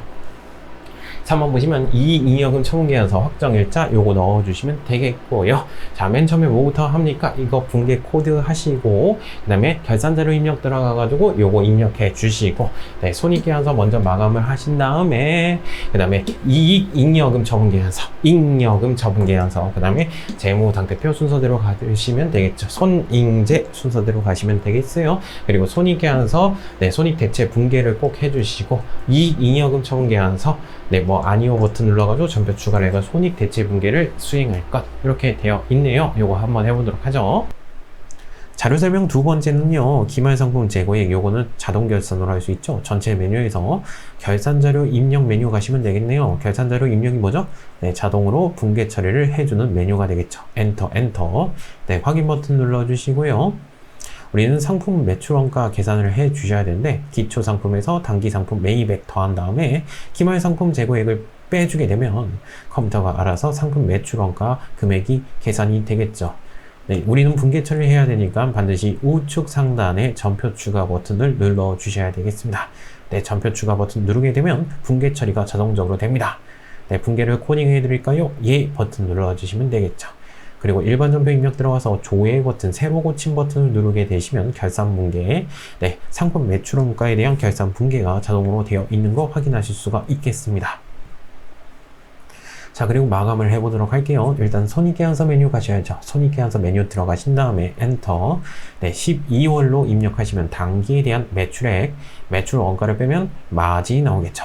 3번 보시면 이익잉여금 처분계약서 확정일자 요거 넣어주시면 되겠고요. 자, 맨 처음에 뭐부터 합니까? 이거 붕괴 코드 하시고 그 다음에 결산자료 입력 들어가가지고 요거 입력해 주시고 네, 손익계약서 먼저 마감을 하신 다음에 그 다음에 이익잉여금 처분계약서, 잉여금 처분계약서, 그 다음에 재무상태표 순서대로 가시면 되겠죠. 손잉제 순서대로 가시면 되겠어요. 그리고 손익계약서, 네, 손익대체 붕괴를 꼭 해주시고 이익잉여금 처분계약서, 네, 뭐 아니오 버튼 눌러가지고 전표 추가를 해서 손익대체 붕괴를 수행할 것 이렇게 되어 있네요. 요거 한번 해보도록 하죠. 자료 설명 두 번째는요, 기말상품 재고액, 요거는 자동 결산으로 할 수 있죠. 전체 메뉴에서 결산자료 입력 메뉴 가시면 되겠네요. 결산자료 입력이 뭐죠? 네, 자동으로 붕괴 처리를 해주는 메뉴가 되겠죠. 엔터, 엔터. 네, 확인 버튼 눌러주시고요. 우리는 상품 매출원가 계산을 해 주셔야 되는데, 기초 상품에서 단기 상품 매입액 더한 다음에 기말 상품 재고액을 빼주게 되면 컴퓨터가 알아서 상품 매출원가 금액이 계산이 되겠죠. 네, 우리는 붕괴 처리를 해야 되니까 반드시 우측 상단에 전표 추가 버튼을 눌러 주셔야 되겠습니다. 네, 전표 추가 버튼 누르게 되면 붕괴 처리가 자동적으로 됩니다. 네, 붕괴를 코딩해 드릴까요? 예 버튼 눌러 주시면 되겠죠. 그리고 일반 전표 입력 들어가서 조회 버튼, 새로 고침 버튼을 누르게 되시면 결산 붕괴, 네, 상품 매출원가에 대한 결산 붕괴가 자동으로 되어 있는 거 확인하실 수가 있겠습니다. 자, 그리고 마감을 해보도록 할게요. 일단 손익계약서 메뉴 가셔야죠. 손익계약서 메뉴 들어가신 다음에 엔터. 네, 12월로 입력하시면 단기에 대한 매출액, 매출 원가를 빼면 마진이 나오겠죠.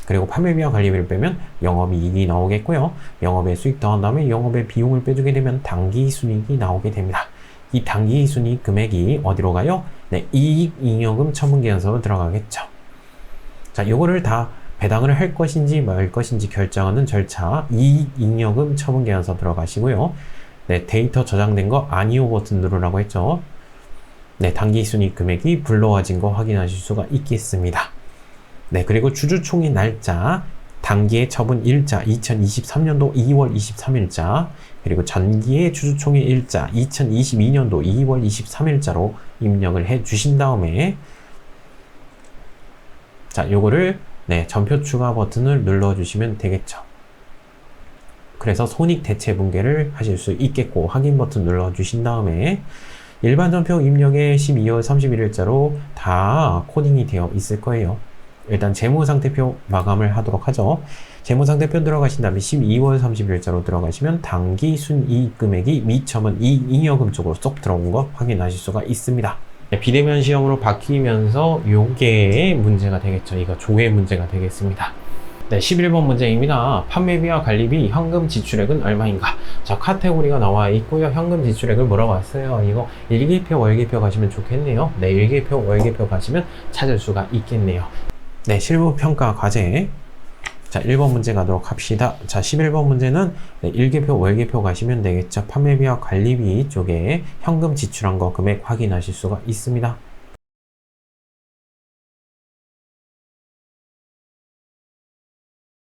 그리고 판매비와 관리비를 빼면 영업이익이 나오겠고요. 영업의 수익 더한 다음에 영업의 비용을 빼주게 되면 당기순이익이 나오게 됩니다. 이 당기순이익 금액이 어디로 가요? 네, 이익잉여금 처분계약서로 들어가겠죠. 자, 요거를 다 배당을 할 것인지 말 것인지 결정하는 절차, 이익잉여금 처분계약서 들어가시고요. 네, 데이터 저장된 거 아니오 버튼 누르라고 했죠. 네, 당기순이익 금액이 불러와진 거 확인하실 수가 있겠습니다. 네, 그리고 주주총회 날짜, 단기의 처분 일자 2023년도 2월 23일자, 그리고 전기의 주주총회 일자 2022년도 2월 23일자로 입력을 해 주신 다음에, 자, 요거를 네, 전표 추가 버튼을 눌러 주시면 되겠죠. 그래서 손익 대체 붕괴를 하실 수 있겠고, 확인 버튼 눌러 주신 다음에 일반 전표 입력에 12월 31일자로 다 코딩이 되어 있을 거예요. 일단 재무상태표 마감을 하도록 하죠. 재무상태표 들어가신 다음에 12월 30일자로 들어가시면 당기 순이익 금액이 미처분 이익잉여금 쪽으로 쏙 들어온 거 확인하실 수가 있습니다. 네, 비대면 시험으로 바뀌면서 요게 문제가 되겠죠. 이거 조회 문제가 되겠습니다. 네, 11번 문제입니다. 판매비와 관리비, 현금 지출액은 얼마인가? 자, 카테고리가 나와 있고요. 현금 지출액을 물어봤어요. 이거 일기표, 월기표 가시면 좋겠네요. 네, 일기표, 월기표 가시면 찾을 수가 있겠네요. 네, 실무평가 과제. 자, 1번 문제 가도록 합시다. 자, 11번 문제는 네, 일기표, 월기표 가시면 되겠죠. 판매비와 관리비 쪽에 현금 지출한 거 금액 확인하실 수가 있습니다.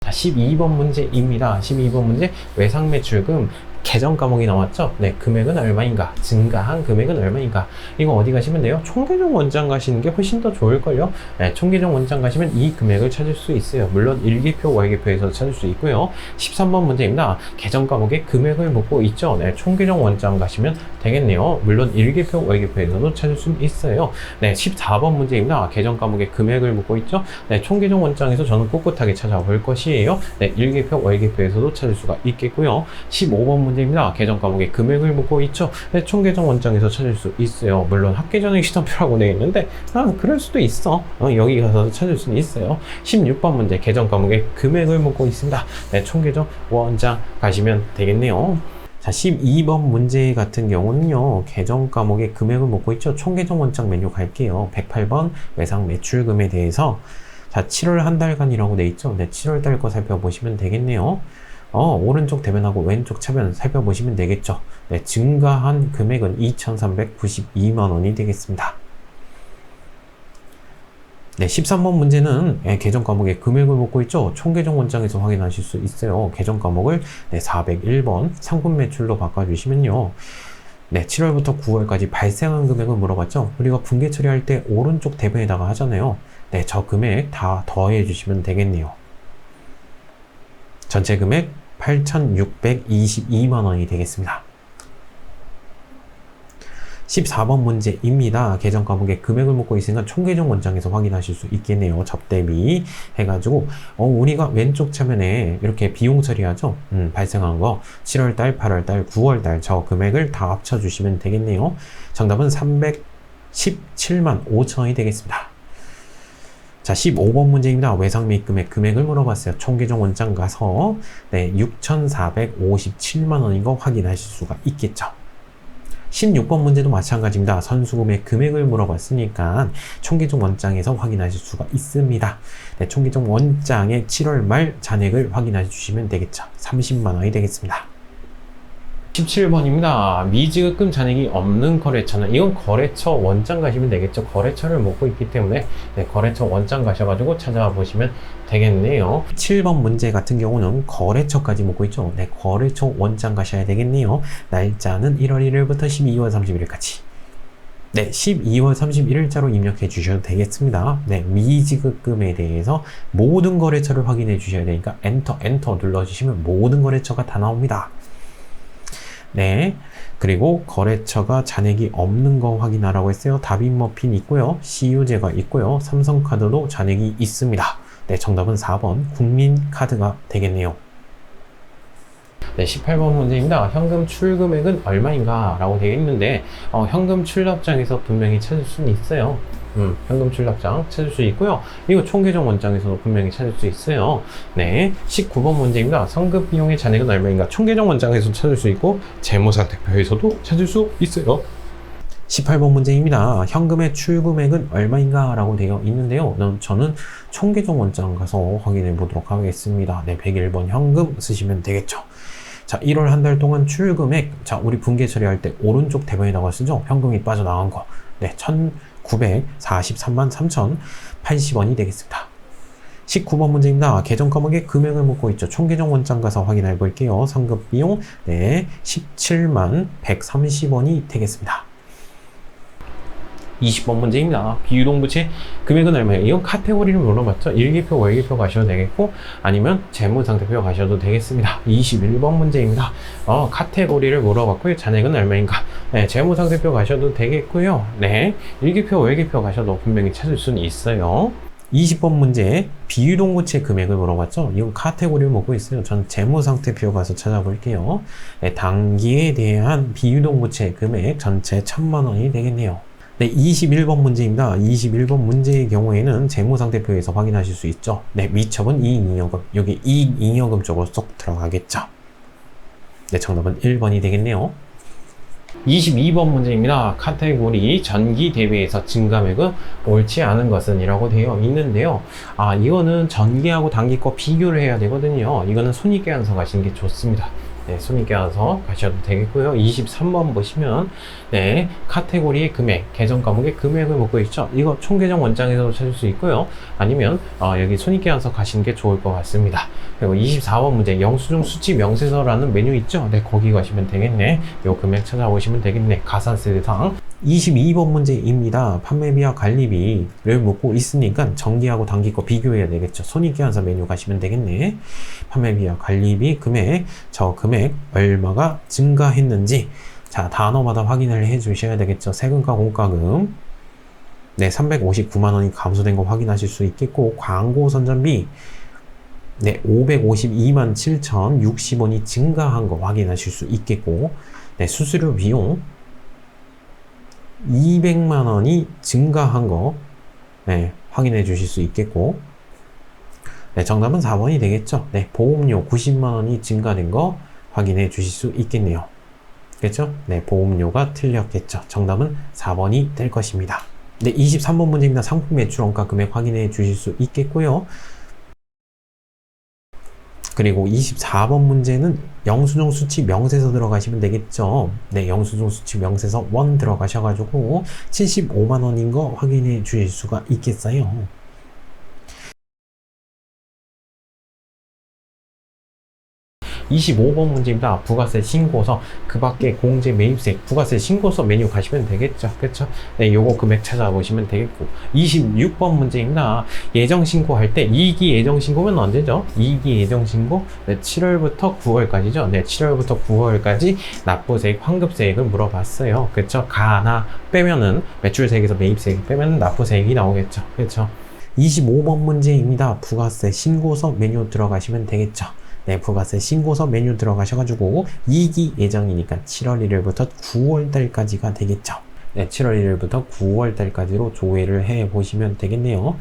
자, 12번 문제입니다. 12번 문제 외상매출금 계정 과목이 나왔죠? 네, 금액은 얼마인가? 증가한 금액은 얼마인가? 이거 어디 가시면 돼요? 총계정 원장 가시는 게 훨씬 더 좋을걸요? 네, 총계정 원장 가시면 이 금액을 찾을 수 있어요. 물론 일기표, 월기표에서 찾을 수 있고요. 13번 문제입니다. 계정 과목에 금액을 묻고 있죠? 네, 총계정 원장 가시면 되겠네요. 물론 일기표, 월기표에서도 찾을 수 있어요. 네, 14번 문제입니다. 계정 과목에 금액을 묻고 있죠? 네, 총계정 원장에서 저는 꿋꿋하게 찾아볼 것이에요. 네, 일기표, 월기표에서도 찾을 수가 있겠고요. 15번 문제입니다. 계정 과목에 금액을 묻고 있죠. 네, 총계정 원장에서 찾을 수 있어요. 물론 합계전액 시점표라고 되어 있는데 그럴 수도 있어. 여기 가서 찾을 수는 있어요. 16번 문제 계정 과목에 금액을 묻고 있습니다. 네, 총계정 원장 가시면 되겠네요. 자, 12번 문제 같은 경우는요, 계정 과목에 금액을 묻고 있죠. 총계정 원장 메뉴 갈게요. 108번 외상 매출금에 대해서 자, 7월 한 달간이라고 돼 있죠. 네, 7월 달 거 살펴보시면 되겠네요. 오른쪽 대변하고 왼쪽 차변 살펴보시면 되겠죠. 네, 증가한 금액은 2,392만 원이 되겠습니다. 네, 13번 문제는 계정 과목에 금액을 묻고 있죠. 총계정 원장에서 확인하실 수 있어요. 계정 과목을 네, 401번 상품 매출로 바꿔주시면요. 네, 7월부터 9월까지 발생한 금액을 물어봤죠. 우리가 붕괴 처리할 때 오른쪽 대변에다가 하잖아요. 네, 저 금액 다 더해 주시면 되겠네요. 전체 금액 8,622만 원이 되겠습니다. 14번 문제입니다. 계정 과목에 금액을 묻고 있으니까 총계정 원장에서 확인하실 수 있겠네요. 접대비 해가지고 우리가 왼쪽 차면에 이렇게 비용 처리하죠. 발생한 거 7월달, 8월달, 9월달 저 금액을 다 합쳐주시면 되겠네요. 정답은 317만 5천 원이 되겠습니다. 자, 15번 문제입니다. 외상 및 금액을 물어봤어요. 총계정 원장 가서 6,457만 원인 거 확인하실 수가 있겠죠. 16번 문제도 마찬가지입니다. 선수금의 금액을 물어봤으니까 총계정 원장에서 확인하실 수가 있습니다. 네, 총계정 원장의 7월 말 잔액을 확인해 주시면 되겠죠. 30만 원이 되겠습니다. 17번입니다. 미지급금 잔액이 없는 거래처는 이건 거래처 원장 가시면 되겠죠. 거래처를 묻고 있기 때문에 거래처 원장 가셔가지고 찾아보시면 되겠네요. 7번 문제 같은 경우는 거래처까지 묻고 있죠. 거래처 원장 가셔야 되겠네요. 날짜는 1월 1일부터 12월 31일까지. 12월 31일자로 입력해 주셔도 되겠습니다. 미지급금에 대해서 모든 거래처를 확인해 주셔야 되니까 엔터 눌러주시면 모든 거래처가 다 나옵니다. 그리고 거래처가 잔액이 없는 거 확인하라고 했어요. 다빈머핀 있고요. CU제가 있고요. 삼성카드도 잔액이 있습니다. 정답은 4번 국민카드가 되겠네요. 18번 문제입니다. 현금 출금액은 얼마인가? 라고 되어 있는데 현금 출납장에서 분명히 찾을 수는 있어요. 현금 출납장 찾을 수 있고요. 이거 총계정 원장에서도 분명히 찾을 수 있어요. 19번 문제입니다. 성급 비용의 잔액은 얼마인가? 총계정 원장에서 찾을 수 있고 재무상태표에서도 찾을 수 있어요. 18번 문제입니다. 현금의 출금액은 얼마인가? 라고 되어 있는데요. 저는 총계정 원장 가서 확인해 보도록 하겠습니다. 101번 현금 쓰시면 되겠죠. 자, 1월 한 달 동안 출금액. 자, 우리 분계 처리할 때 오른쪽 대번에다가 쓰죠. 현금이 빠져나간 거. 1,943만 3,080원이 되겠습니다. 19번 문제입니다. 계정 과목에 금액을 묻고 있죠. 총계정 원장 가서 확인해 볼게요. 상급 비용 17만 130원이 되겠습니다. 20번 문제입니다. 비유동부채 금액은 얼마예요? 이건 카테고리를 물어봤죠. 일기표, 월기표 가셔도 되겠고 아니면 재무상태표 가셔도 되겠습니다. 21번 문제입니다. 카테고리를 물어봤고요. 잔액은 얼마인가? 재무상태표 가셔도 되겠고요. 일기표, 월기표 가셔도 분명히 찾을 수는 있어요. 20번 문제 비유동부채 금액을 물어봤죠. 이건 카테고리를 묻고 있어요. 전 재무상태표 가서 찾아볼게요. 단기에 대한 비유동부채 금액 전체 1,000만 원이 되겠네요. 21번 문제입니다. 21번 문제의 경우에는 재무상태표에서 확인하실 수 있죠. 미처분 이익잉여금, 여기 이익잉여금 쪽으로 쏙 들어가겠죠. 정답은 1번이 되겠네요. 22번 문제입니다. 카테고리 전기 대비해서 증감액은 옳지 않은 것은 이라고 되어 있는데요. 이거는 전기하고 단기 거 비교를 해야 되거든요. 이거는 손익계산서 가시는 게 좋습니다. 손익계산서 가셔도 되겠고요. 23번 보시면 카테고리의 금액, 계정 과목의 금액을 묻고 있죠. 이거 총계정 원장에서도 찾을 수 있고요. 아니면 여기 손익계산서 가시는 게 좋을 것 같습니다. 그리고 24번 문제 영수증 수치 명세서라는 메뉴 있죠. 거기 가시면 되겠네. 요 금액 찾아보시면 되겠네. 가산세 대상. 22번 문제입니다. 판매비와 관리비를 묻고 있으니까 전기하고 단기 거 비교해야 되겠죠. 손익계산서 메뉴 가시면 되겠네. 판매비와 관리비 금액, 저 금액 얼마가 증가했는지 자, 단어마다 확인을 해 주셔야 되겠죠. 세금과 공과금 359만 원이 감소된 거 확인하실 수 있겠고, 광고 선전비 552만 7,060원이 증가한 거 확인하실 수 있겠고, 수수료 비용 200만 원이 증가한 거 확인해 주실 수 있겠고, 정답은 4번이 되겠죠. 보험료 90만 원이 증가된 거 확인해 주실 수 있겠네요. 그렇죠? 보험료가 틀렸겠죠. 정답은 4번이 될 것입니다. 23번 문제입니다. 상품 매출 원가 금액 확인해 주실 수 있겠고요. 그리고 24번 문제는 영수증 수치 명세서 들어가시면 되겠죠. 영수증 수치 명세서 1 들어가셔가지고 75만 원인 거 확인해 주실 수가 있겠어요. 25번 문제입니다. 부가세 신고서, 그 밖에 공제 매입세, 부가세 신고서 메뉴 가시면 되겠죠. 그쵸? 네, 요거 금액 찾아보시면 되겠고. 26번 문제입니다. 예정 신고할 때 2기 예정 신고면 언제죠? 2기 예정 신고, 네, 7월부터 9월까지죠. 네, 7월부터 9월까지 납부세액, 환급세액을 물어봤어요. 그쵸? 가나 빼면은 매출세액에서 매입세액 빼면 납부세액이 나오겠죠. 그쵸? 25번 문제입니다. 부가세 신고서 메뉴 들어가시면 되겠죠. 네, 부가세 신고서 메뉴 들어가셔가지고 2기 예정이니까 7월 1일부터 9월 달까지가 되겠죠. 네, 7월 1일부터 9월 달까지로 조회를 해 보시면 되겠네요.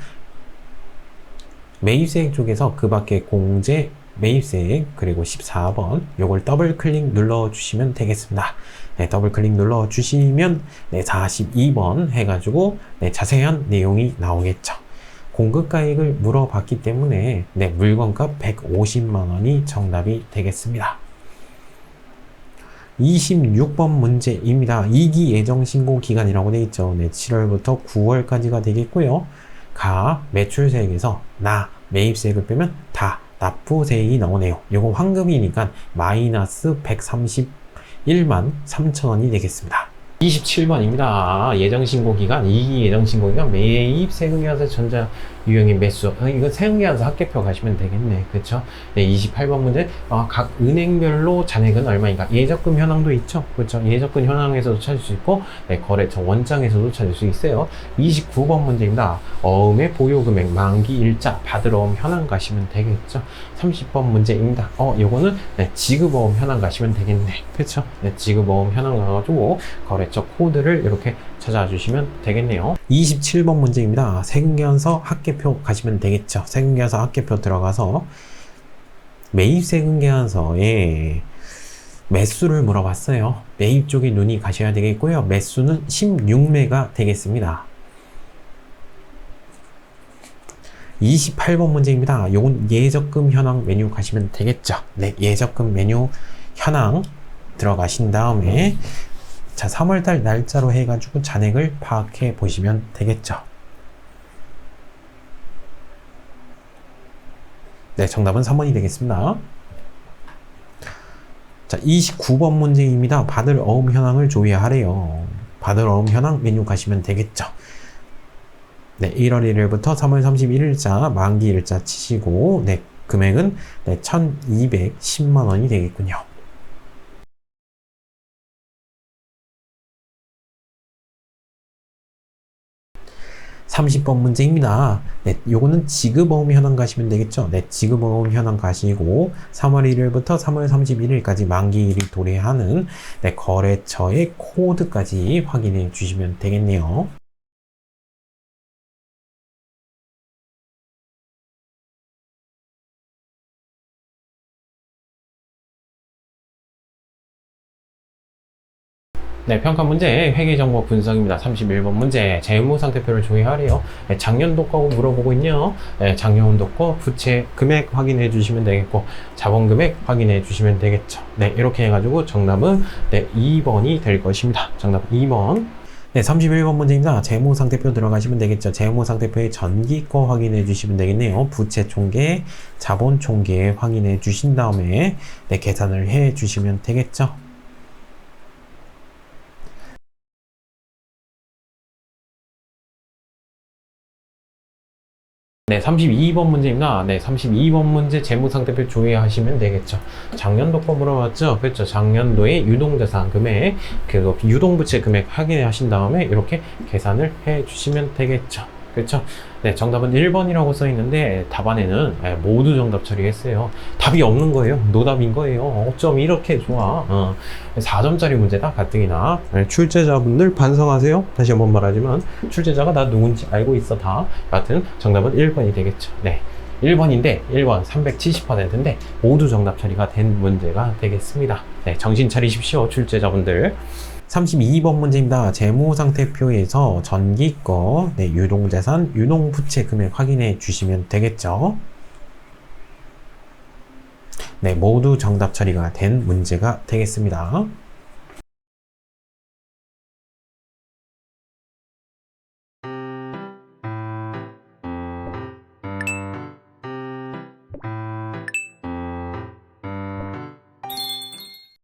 매입세액 쪽에서 그 밖에 공제 매입세액, 그리고 14번 요걸 더블 클릭 눌러 주시면 되겠습니다. 네, 더블 클릭 눌러 주시면 네, 42번 해가지고 네, 자세한 내용이 나오겠죠. 공급가액을 물어봤기 때문에 네, 물건값 150만원이 정답이 되겠습니다. 26번 문제입니다. 2기 예정 신고 기간이라고 되어 있죠. 네, 7월부터 9월까지가 되겠고요. 가 매출세액에서 나 매입세액을 빼면 다 납부세액이 나오네요. 요거 환급이니까 마이너스 131만 3천원이 되겠습니다. 27번입니다. 예정신고기간, 2기 예정신고기간, 매입, 세금계산서, 전자, 유형인 매수. 이거 세금계산서 합계표 가시면 되겠네. 그쵸? 네, 28번 문제. 각 은행별로 잔액은 얼마인가? 예적금 현황도 있죠? 그쵸? 예적금 현황에서도 찾을 수 있고, 네, 거래처 원장에서도 찾을 수 있어요. 29번 문제입니다. 어음의 보유금액, 만기 일자, 받으러 현황 가시면 되겠죠? 30번 문제입니다. 요거는, 네, 지급어음 현황 가시면 되겠네. 그쵸? 네, 지급어음 현황 가가지고, 거래처 코드를 이렇게 찾아주시면 되겠네요. 27번 문제입니다. 세금계산서 합계표 가시면 되겠죠. 세금계산서 합계표 들어가서 매입세금계산서에 매수를 물어봤어요. 매입 쪽에 눈이 가셔야 되겠고요. 매수는 16매가 되겠습니다. 28번 문제입니다. 요건 예적금 현황 메뉴 가시면 되겠죠. 네, 예적금 메뉴 현황 들어가신 다음에 자, 3월달 날짜로 해가지고 잔액을 파악해 보시면 되겠죠. 네, 정답은 3번이 되겠습니다. 자, 29번 문제입니다. 받을 어음 현황을 조회하래요. 받을 어음 현황 메뉴 가시면 되겠죠. 네, 1월 1일부터 3월 31일자 만기 일자 치시고, 네, 금액은 네, 1210만원이 되겠군요. 30번 문제입니다. 네, 요거는 지급어음 현황 가시면 되겠죠. 네, 지급어음 현황 가시고 3월 1일부터 3월 31일까지 만기일이 도래하는 네, 거래처의 코드까지 확인해 주시면 되겠네요. 네, 평가 문제 회계정보 분석입니다. 31번 문제 재무상태표를 조회하래요. 네, 작년도 거 물어보고 있네요. 네, 작년도 거 부채 금액 확인해 주시면 되겠고 자본 금액 확인해 주시면 되겠죠. 네, 이렇게 해가지고 정답은 네, 2번이 될 것입니다. 정답 2번. 네, 31번 문제입니다. 재무상태표 들어가시면 되겠죠. 재무상태표의 전기 거 확인해 주시면 되겠네요. 부채 총계, 자본 총계 확인해 주신 다음에 네, 계산을 해 주시면 되겠죠. 네, 32번 문제입니다. 네, 32번 문제 재무상태표 조회하시면 되겠죠. 작년도 거 물어봤죠? 그렇죠. 작년도의 유동자산 금액, 그리고 유동부채 금액 확인하신 다음에 이렇게 계산을 해 주시면 되겠죠. 그렇죠? 네, 정답은 1번이라고 써 있는데 답안에는 모두 정답 처리했어요. 답이 없는 거예요. 노답인 거예요. 어쩜 이렇게 좋아. 4점짜리 문제다, 가뜩이나. 네, 출제자분들 반성하세요. 다시 한번 말하지만 출제자가 나 누군지 알고 있어 다. 여하튼 정답은 1번이 되겠죠. 네, 1번인데 1번 370%인데 모두 정답 처리가 된 문제가 되겠습니다. 네, 정신 차리십시오, 출제자분들. 32번 문제입니다. 재무상태표에서 전기거, 네, 유동자산, 유동부채 금액 확인해 주시면 되겠죠. 네, 모두 정답 처리가 된 문제가 되겠습니다.